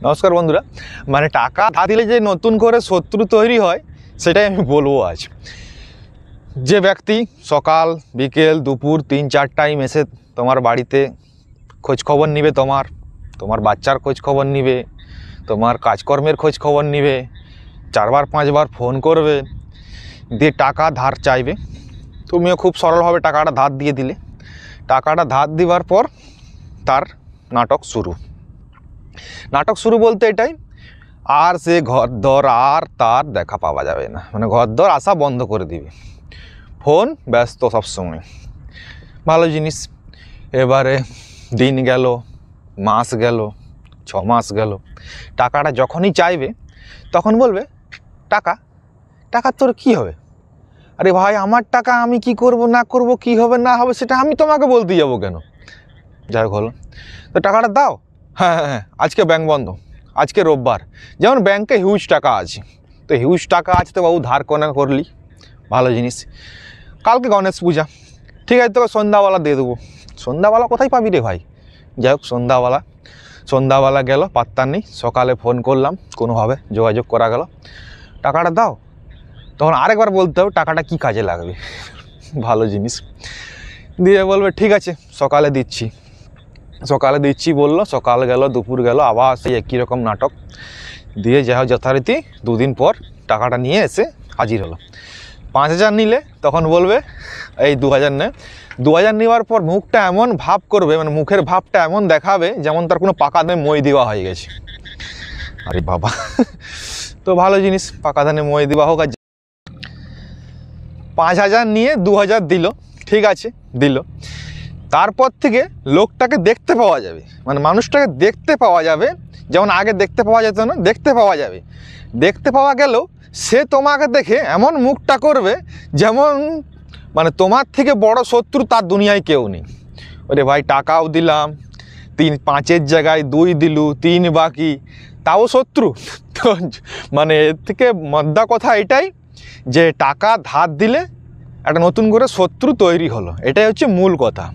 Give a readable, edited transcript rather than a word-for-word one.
নমস্কার বন্ধুরা। মানে টাকা ধার দিলে যে নতুন করে শত্রু তৈরি হয় সেটাই আমি বলবো আজ। যে ব্যক্তি সকাল বিকেল দুপুর ৩-৪ টাইম এসে তোমার বাড়িতে খোঁজ খবর নিবে, তোমার বাচ্চার খোঁজ খবর নিবে, তোমার কাজকর্মের খোঁজ খবর নিবে, ৪বার ৫বার ফোন করবে, দিয়ে টাকা ধার চাইবে, তুমিও খুব সরলভাবে টাকাটা ধার দিয়ে দিলে। টাকাটা ধার দেওয়ার পর তার নাটক শুরু বলতে এটাই, আর সে ঘরদর আর তার দেখা পাওয়া যাবে না, মানে ঘরদর আসা বন্ধ করে দিবে, ফোন ব্যস্ত সবসময়। ভালো জিনিস। এবারে দিন গেল, মাস গেল, 6 মাস গেল, টাকাটা যখনই চাইবে তখন বলবে টাকা তোর কি হবে? আরে ভাই, আমার টাকা আমি কি করব না করব, কি হবে না হবে সেটা আমি তোমাকে বলতে যাবো কেন? যাই হোক, হলো তো টাকাটা দাও। হ্যাঁ, আজকে ব্যাংক বন্ধ, আজকে রোববার, যেমন ব্যাংকে হিউজ টাকা আছে, তো হিউজ টাকা আছে তো বাবু ধার কোনা করলি, ভালো জিনিস। কালকে গণেশ পূজা, ঠিক আছে, তোকে সন্ধ্যাবেলা দিয়ে দেবো। সন্ধ্যাবেলা কোথায় পাবি রে ভাই? যাই হোক, সন্ধ্যাবেলা গেল, পাত্তা নেই। সকালে ফোন করলাম, কোনোভাবে যোগাযোগ করা গেল, টাকাটা দাও। তখন আরেকবার বলতে হবে টাকাটা কি কাজে লাগবে, ভালো জিনিস। দিয়ে বলবে ঠিক আছে সকালে দিচ্ছি বললো। সকাল গেল, দুপুর গেল, আবার সেই একই রকম নাটক দিয়ে যা হোক যথারীতি 2 দিন পর টাকাটা নিয়ে এসে হাজির হলো। 5,000 নিলে তখন বলবে এই 2,000 নে। 2,000 নেওয়ার পর মুখটা এমন ভাব করবে, মানে মুখের ভাবটা এমন দেখাবে যেমন তার কোনো পাকা ধানে মই দেওয়া হয়ে গেছে। আরে বাবা, তো ভালো জিনিস, পাকা ধানে মই দেওয়া হোক। আর 5,000 নিয়ে 2,000 দিল, ঠিক আছে দিল। তারপর থেকে লোকটাকে দেখতে পাওয়া যাবে, মানে মানুষটাকে দেখতে পাওয়া যাবে, যেমন আগে দেখতে পাওয়া যেত না, দেখতে পাওয়া যাবে। দেখতে পাওয়া গেলেও সে তোমাকে দেখে এমন মুখটা করবে যেমন মানে তোমার থেকে বড় শত্রু তার দুনিয়ায় কেউ নেই। ওরে ভাই, টাকাও দিলাম, 5-এর জায়গায় 2 দিলু, 3 বাকি, তাও শত্রু। তো মানে এর থেকে মদ্দা কথা এটাই যে টাকা ধার দিলে একটা নতুন করে শত্রু তৈরি হলো, এটাই হচ্ছে মূল কথা।